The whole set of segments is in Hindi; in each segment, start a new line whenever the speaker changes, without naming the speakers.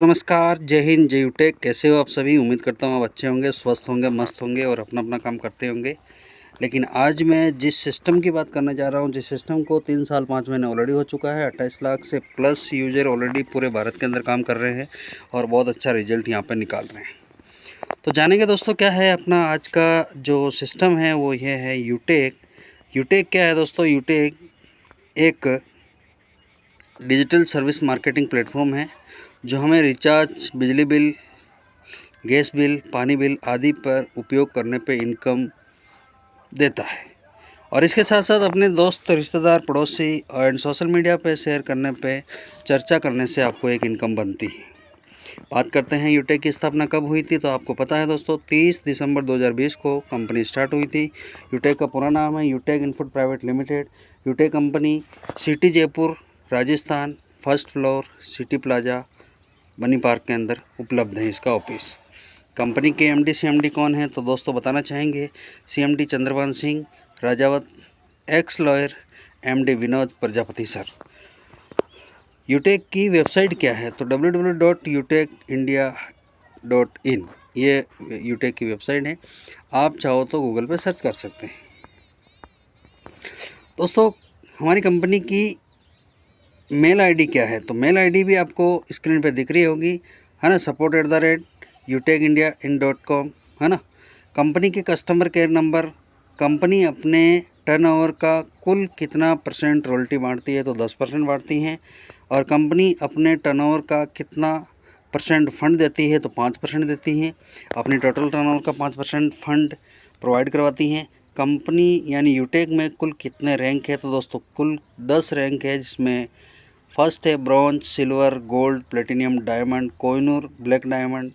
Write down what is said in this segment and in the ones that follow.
नमस्कार, जय हिंद, जय यूटेक। कैसे हो आप सभी? उम्मीद करता हूँ आप अच्छे होंगे, स्वस्थ होंगे, मस्त होंगे और अपना अपना काम करते होंगे। लेकिन आज मैं जिस सिस्टम की बात करने जा रहा हूँ, जिस सिस्टम को 3 साल 5 महीने ऑलरेडी हो चुका है, 28 लाख से प्लस यूज़र ऑलरेडी पूरे भारत के अंदर काम कर रहे हैं और बहुत अच्छा रिजल्ट यहाँ पर निकाल रहे हैं। तो जानेंगे दोस्तों क्या है अपना आज का जो सिस्टम है वो ये है यूटेक। यूटेक क्या है दोस्तों? यूटेक एक डिजिटल सर्विस मार्केटिंग प्लेटफॉर्म है जो हमें रिचार्ज, बिजली बिल, गैस बिल, पानी बिल आदि पर उपयोग करने पे इनकम देता है और इसके साथ साथ अपने दोस्त, रिश्तेदार, पड़ोसी और सोशल मीडिया पे शेयर करने पे, चर्चा करने से आपको एक इनकम बनती है। बात करते हैं यूटेक की स्थापना कब हुई थी, तो आपको पता है दोस्तों 30 दिसंबर 2020 को कंपनी स्टार्ट हुई थी। यूटेक का पूरा नाम है यूटेक इनफुट private limited. Utech company city Jaipur, Rajasthan, first floor, city plaza, Bani Park के अंदर उपलब्ध है इसका ऑफिस। कंपनी के एमडी सीएमडी कौन है, तो दोस्तों बताना चाहेंगे CMD Chandrabhan Singh Rajawat, ex lawyer MD Vinod Prajapati sir. Utech की वेबसाइट क्या है, तो www.utekindia.in ये यूटेक की वेबसाइट है। आप चाहो तो गूगल पे सर्च कर सकते हैं। दोस्तों हमारी कंपनी की मेल आईडी क्या है, तो मेल आईडी भी आपको स्क्रीन पे दिख रही होगी, है ना, support@utekindia.com, है ना। कंपनी के कस्टमर केयर नंबर, कंपनी अपने टर्नओवर का कुल कितना परसेंट रॉयल्टी बांटती है, तो 10% बांटती हैं। और कंपनी अपने टर्नओवर का कितना परसेंट फंड देती है, तो 5% देती हैं। अपनी टोटल टर्नओवर का 5% फंड प्रोवाइड करवाती हैं। कंपनी यानी यूटेक में कुल कितने रैंक है, तो दोस्तों कुल 10 रैंक है, जिसमें फर्स्ट है bronze, silver, gold, platinum, diamond, Kohinoor, black diamond,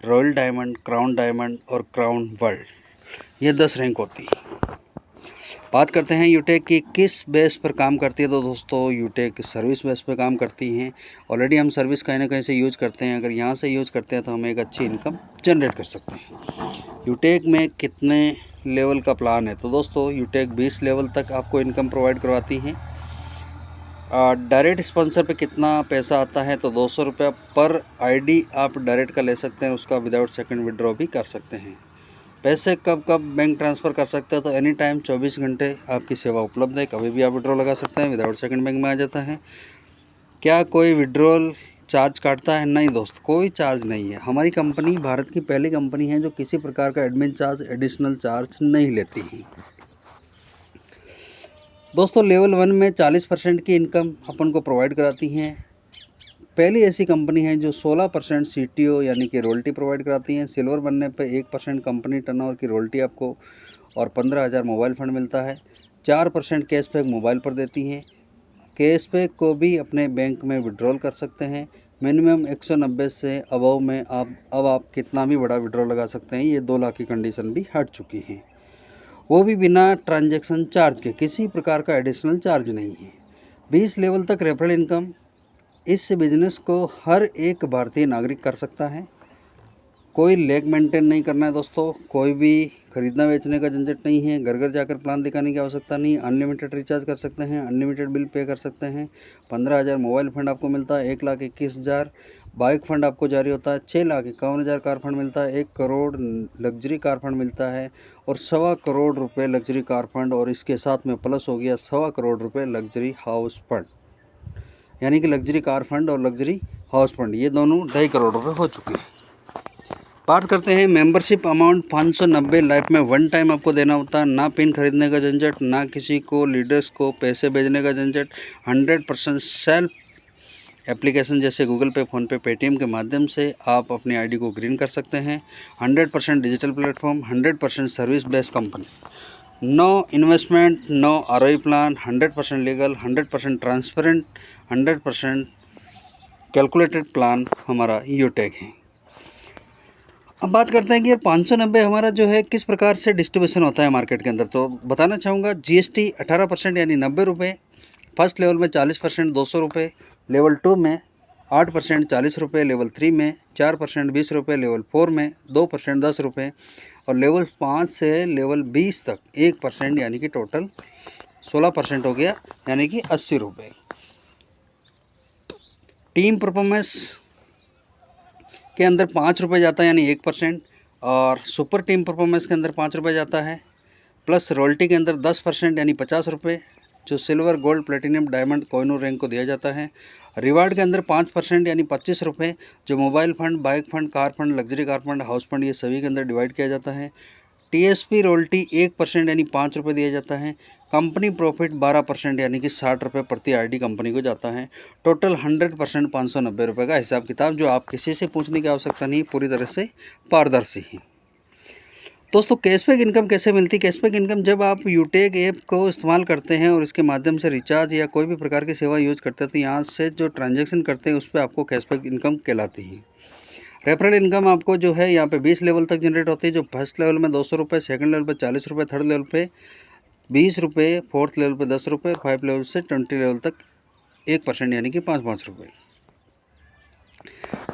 royal diamond, crown diamond और क्राउन वर्ल्ड। ये 10 रैंक होती है। बात करते हैं यूटेक की किस बेस पर काम करती है, तो दोस्तों यूटेक सर्विस बेस पर काम करती हैं। ऑलरेडी हम सर्विस कहीं ना कहीं से यूज करते हैं, अगर यहाँ से यूज करते हैं तो हम एक अच्छी इनकम जनरेट कर सकते हैं। यूटेक में कितने लेवल का प्लान है, तो दोस्तों यूटेक 20 लेवल तक आपको इनकम प्रोवाइड करवाती हैं। डायरेक्ट स्पॉन्सर पे कितना पैसा आता है, तो 200 रुपया पर आईडी आप डायरेक्ट का ले सकते हैं, उसका विदाउट सेकंड विड्रॉ भी कर सकते हैं। पैसे कब कब बैंक ट्रांसफ़र कर सकते हैं, तो एनी टाइम 24 घंटे आपकी सेवा उपलब्ध है, कभी भी आप विड्रॉ लगा सकते हैं, विदाउट सेकंड बैंक में आ जाता है। क्या कोई विड्रॉल चार्ज काटता है? नहीं दोस्त, कोई चार्ज नहीं है। हमारी कंपनी भारत की पहली कंपनी है जो किसी प्रकार का एडमिन चार्ज, एडिशनल चार्ज नहीं लेती है। दोस्तों लेवल 1 में 40% की इनकम अपन को प्रोवाइड कराती हैं। पहली ऐसी कंपनी है जो 16% सीटीओ यानी कि रॉयल्टी प्रोवाइड कराती हैं। सिल्वर बनने पे 1% कंपनी टर्नओवर की रॉयल्टी आपको और 15,000 मोबाइल फंड मिलता है। 4% कैशबैक मोबाइल पर देती हैं। कैशबैक को भी अपने बैंक में विड्रॉल कर सकते हैं। मिनिमम 190 से अबव में आप कितना भी बड़ा विड्रॉल लगा सकते हैं। ये 2 लाख की कंडीशन भी हट चुकी है, वो भी बिना ट्रांजैक्शन चार्ज के, किसी प्रकार का एडिशनल चार्ज नहीं है। 20 लेवल तक रेफरल इनकम, इस बिजनेस को हर एक भारतीय नागरिक कर सकता है। कोई लेग मेंटेन नहीं करना है दोस्तों, कोई भी खरीदना बेचने का झंझट नहीं है, घर घर जाकर प्लान दिखाने की आवश्यकता नहीं। अनलिमिटेड रिचार्ज कर सकते हैं, अनलिमिटेड बिल पे कर सकते हैं। 15,000 मोबाइल फंड आपको मिलता है, 1,21,000 बाइक फंड आपको जारी होता है, 6,51,000 कार फंड मिलता है, 1 करोड़ लग्जरी कार फंड मिलता है और 1.25 करोड़ रुपये लग्जरी कार फंड, और इसके साथ में प्लस हो गया 1.25 करोड़ रुपये लग्जरी हाउस फंड, यानी कि लग्जरी कार फंड और लग्जरी हाउस फंड, ये दोनों 2.5 करोड़ रुपये हो चुके हैं। बात करते हैं मेंबरशिप अमाउंट 590 लाइफ में 1 टाइम आपको देना होता है। ना पिन खरीदने का झंझट, ना किसी को लीडर्स को पैसे भेजने का झंझट। 100% सेल्फ एप्लीकेशन जैसे गूगल पे, फ़ोनपे, पेटीएम के माध्यम से आप अपनी आईडी को ग्रीन कर सकते हैं। 100% digital platform, 100% service based company, no investment, no ROE plan, 100% legal, 100% transparent, 100% calculated plan हमारा यूटेक है। अब बात करते हैं कि ये 590 हमारा जो है किस प्रकार से डिस्ट्रीब्यूशन होता है मार्केट के अंदर, तो बताना चाहूँगा। जीएसटी 18% यानी 90 रुपये, फर्स्ट लेवल में 40% 200 रुपये, लेवल 2 में 8% 40 रुपये, लेवल 3 में 4% 20 रुपये, लेवल 4 में 2% 10 रुपये और लेवल 5 से लेवल 20 तक 1% यानी कि टोटल 16% हो गया, यानी कि 80 रुपये। टीम परफॉर्मेंस के अंदर 5 रुपये जाता है, यानी 1%, और सुपर टीम परफॉर्मेंस के अंदर 5 रुपये जाता है, प्लस रॉयल्टी के अंदर 10% यानी 50 रुपये जो silver, gold, platinum, diamond, Kohinoor rank को दिया जाता है। रिवार्ड के अंदर 5% यानी 25 रुपये जो mobile fund, bike fund, car fund, luxury car fund, house fund, ये सभी के अंदर डिवाइड किया जाता है। टीएसपी रॉयल्टी 1% यानी 5 रुपये दिया जाता है। कंपनी प्रॉफिट 12% यानी कि 60 रुपये प्रति आईडी कंपनी को जाता है। टोटल 100% 590 रुपये का हिसाब किताब, जो आप किसी से पूछने की आवश्यकता नहीं, पूरी तरह से पारदर्शी है। दोस्तों, कैशबैक इनकम कैसे मिलती है? कैशबैक इनकम जब आप यूटेक ऐप को इस्तेमाल करते हैं और इसके माध्यम से रिचार्ज या कोई भी प्रकार की सेवा यूज करते हैं, तो यहाँ से जो ट्रांजैक्शन करते हैं उस पर आपको कैशबैक इनकम कहलाती है। रेफरल इनकम आपको जो है यहाँ पे 20 लेवल तक जनरेट होती है, जो फर्स्ट लेवल में 200 रुपये, सेकंड लेवल पे 40 रुपये, थर्ड लेवल पे 20 रुपये, फोर्थ लेवल पे 10 रुपये, 5 लेवल से 20 लेवल तक 1% यानी कि 5-5 रुपये।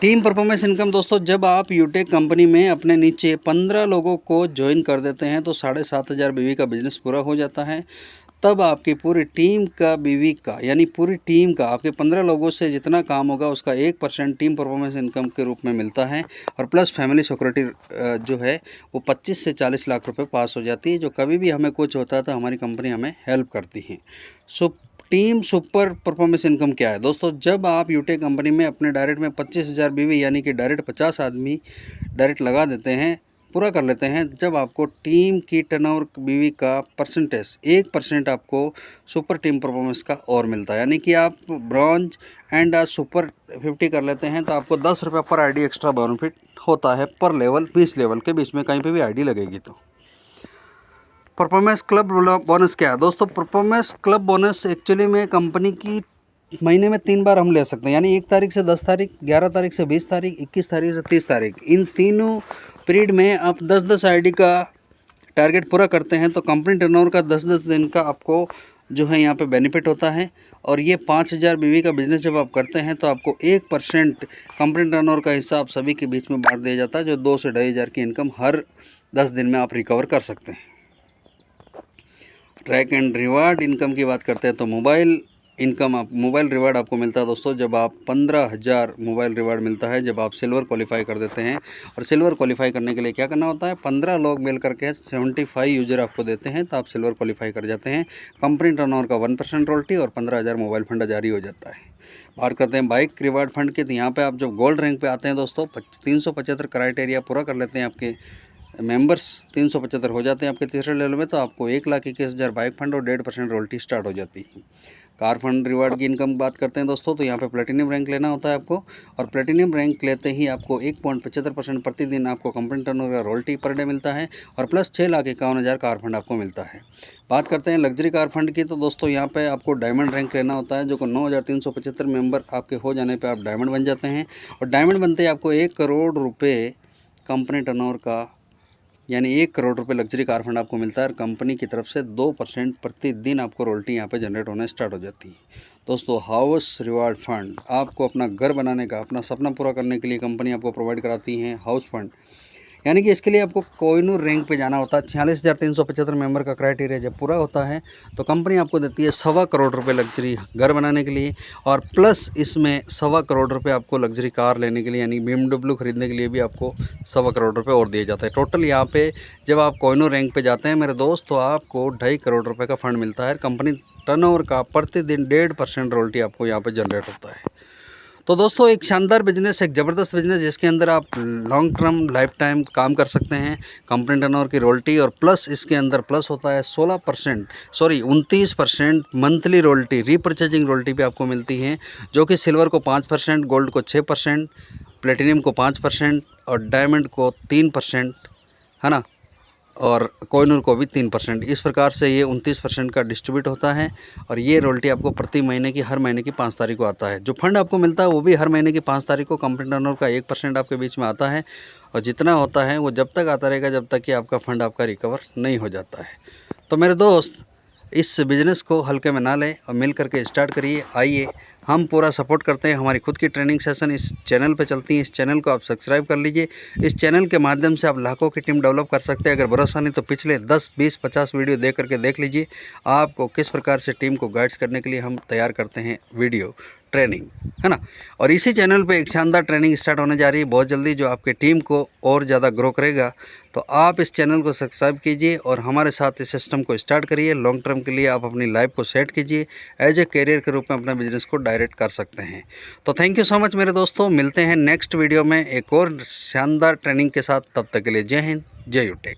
टीम परफॉर्मेंस इनकम दोस्तों, जब आप यूटेक कंपनी में अपने नीचे 15 लोगों को ज्वाइन कर देते हैं तो 7,500 बीवी का बिजनेस पूरा हो जाता है। तब आपकी पूरी टीम का बीवी का यानी पूरी टीम का आपके 15 लोगों से जितना काम होगा उसका 1% टीम परफॉर्मेंस इनकम के रूप में मिलता है। और प्लस फैमिली सिक्योरिटी जो है वो 25 से 40 लाख रुपए पास हो जाती है, जो कभी भी हमें कुछ होता है तो हमारी कंपनी हमें हेल्प करती है। टीम सुपर परफॉर्मेंस इनकम क्या है दोस्तों? जब आप यूटेक कंपनी में अपने डायरेक्ट में 25,000 बीवी यानी कि डायरेक्ट 50 आदमी डायरेक्ट लगा देते हैं, पूरा कर लेते हैं, जब आपको टीम की टर्नओवर बीवी का परसेंटेज 1% आपको सुपर टीम परफॉर्मेंस का और मिलता है। यानी कि आप ब्रॉन्ज एंड सुपर 50 कर लेते हैं तो आपको 10 रुपये पर आईडी एक्स्ट्रा बेनिफिट होता है पर लेवल, 20 लेवल के बीच में कहीं पे भी आईडी लगेगी तो। परफॉर्मेंस क्लब बोनस क्या है दोस्तों? परफॉर्मेंस क्लब बोनस एक्चुअली में कंपनी की महीने में 3 बार हम ले सकते हैं, यानी 1 तारीख से 10 तारीख, 11 तारीख से 20 तारीख, 21 तारीख से 30 तारीख। इन तीनों पीरियड में आप 10-10 आईडी का टारगेट पूरा करते हैं तो कंपनी टर्नओवर का 10-10 दिन का आपको जो है यहाँ पे बेनिफिट होता है। और ये 5,000 बीवी का बिजनेस जब आप करते हैं तो आपको 1% कंपनी टर्नओवर का हिस्सा आप सभी के बीच में बांट दिया जाता है, जो 2 से 2,500 की इनकम हर 10 दिन में आप रिकवर कर सकते हैं। ट्रैक एंड रिवार्ड इनकम की बात करते हैं तो मोबाइल रिवार्ड आपको मिलता है दोस्तों, जब आप 15,000 मोबाइल रिवार्ड मिलता है जब आप सिल्वर क्वालिफाई कर देते हैं। और सिल्वर क्वालिफाई करने के लिए क्या करना होता है? 15 लोग मिल करके 75 यूजर आपको देते हैं तो आप सिल्वर क्वालिफाई कर जाते हैं। कंपनी टर्नओवर का 1% रॉयल्टी और 15,000 मोबाइल फंड जारी हो जाता है। बात करते हैं बाइक रिवार्ड फंड के, तो यहाँ पर आप जब गोल्ड रैंक पर आते हैं दोस्तों, 375 क्राइटेरिया पूरा कर लेते हैं, आपके मेंबर्स 375 हो जाते हैं आपके तीसरे लेवल में, तो आपको 1,21,000 बाइक फंड और 1.5% रॉयल्टी स्टार्ट हो जाती है। कार फंड रिवार्ड की इनकम बात करते हैं दोस्तों, तो यहाँ पे प्लेटिनियम रैंक लेना होता है आपको, और प्लेटिनियम रैंक लेते ही आपको 1.75% प्रतिदिन आपको कंपनी टर्नओवर का रॉयल्टी पर डे मिलता है, और प्लस 6,51,000 कार फंड आपको मिलता है। बात करते हैं लग्जरी कार फंड की, तो दोस्तों यहाँ पे आपको डायमंड रैंक लेना होता है, जो को 9,375 मेंबर आपके हो जाने पर आप डायमंड बन जाते हैं। और डायमंड बनते ही आपको 1 करोड़ रुपये कंपनी टर्नओवर का यानी 1 करोड़ रुपए लग्जरी कार फंड आपको मिलता है, और कंपनी की तरफ से 2% प्रतिदिन आपको रॉयल्टी यहाँ पे जनरेट होना स्टार्ट हो जाती है। दोस्तों, हाउस रिवार्ड फंड आपको अपना घर बनाने का, अपना सपना पूरा करने के लिए कंपनी आपको प्रोवाइड कराती है हाउस फंड, यानी कि इसके लिए आपको कोहिनूर रैंक पे जाना होता है। 46,375 मेंबर का क्राइटेरिया जब पूरा होता है तो कंपनी आपको देती है 1.25 करोड़ रुपए लग्जरी घर बनाने के लिए, और प्लस इसमें 1.25 करोड़ रुपए आपको लग्जरी कार लेने के लिए यानी BMW खरीदने के लिए भी आपको 1.25 करोड़ रुपए और दिए जाते हैं। टोटल यहाँ पे जब आप कोहिनूर रैंक पे जाते हैं मेरे दोस्त, तो आपको 2.5 करोड़ रुपये का फंड मिलता है। कंपनी टर्नओवर का प्रतिदिन 1.5% रॉयल्टी आपको यहाँ पर जनरेट होता है। तो दोस्तों, एक शानदार बिजनेस, एक ज़बरदस्त बिजनेस जिसके अंदर आप लॉन्ग टर्म लाइफ टाइम काम कर सकते हैं। कंपनी टर्नओवर की रॉयल्टी और प्लस इसके अंदर प्लस होता है 29% मंथली रॉयल्टी, रीपरचेजिंग रॉयल्टी भी आपको मिलती है, जो कि सिल्वर को 5%, गोल्ड को 6%, प्लेटिनियम को 5% और डायमंड को 3%, है ना, और कोहिनूर को भी 3%। इस प्रकार से ये 29% का डिस्ट्रीब्यूट होता है, और ये रॉयल्टी आपको प्रति महीने की, हर महीने की 5 तारीख को आता है। जो फंड आपको मिलता है वो भी हर महीने की 5 तारीख को कंपनी टर्नओवर का 1% आपके बीच में आता है, और जितना होता है वो जब तक आता रहेगा जब तक कि आपका फंड आपका रिकवर नहीं हो जाता है। तो मेरे दोस्त, इस बिज़नेस को हल्के में ना लें और मिल करके स्टार्ट करिए। आइए, हम पूरा सपोर्ट करते हैं। हमारी खुद की ट्रेनिंग सेशन इस चैनल पे चलती है, इस चैनल को आप सब्सक्राइब कर लीजिए। इस चैनल के माध्यम से आप लाखों की टीम डेवलप कर सकते हैं। अगर भरोसा नहीं तो पिछले 10, 20, 50 वीडियो देख लीजिए, आपको किस प्रकार से टीम को गाइड्स करने के लिए हम तैयार करते हैं वीडियो। ट्रेनिंग, है ना। और इसी चैनल पे एक शानदार ट्रेनिंग स्टार्ट होने जा रही है बहुत जल्दी, जो आपके टीम को और ज़्यादा ग्रो करेगा। तो आप इस चैनल को सब्सक्राइब कीजिए और हमारे साथ इस सिस्टम को स्टार्ट करिए। लॉन्ग टर्म के लिए आप अपनी लाइफ को सेट कीजिए, एज ए करियर के रूप में अपना बिजनेस को डायरेक्ट कर सकते हैं। तो थैंक यू सो मच मेरे दोस्तों, मिलते हैं नेक्स्ट वीडियो में एक और शानदार ट्रेनिंग के साथ। तब तक के लिए जय हिंद, जय यूटेक।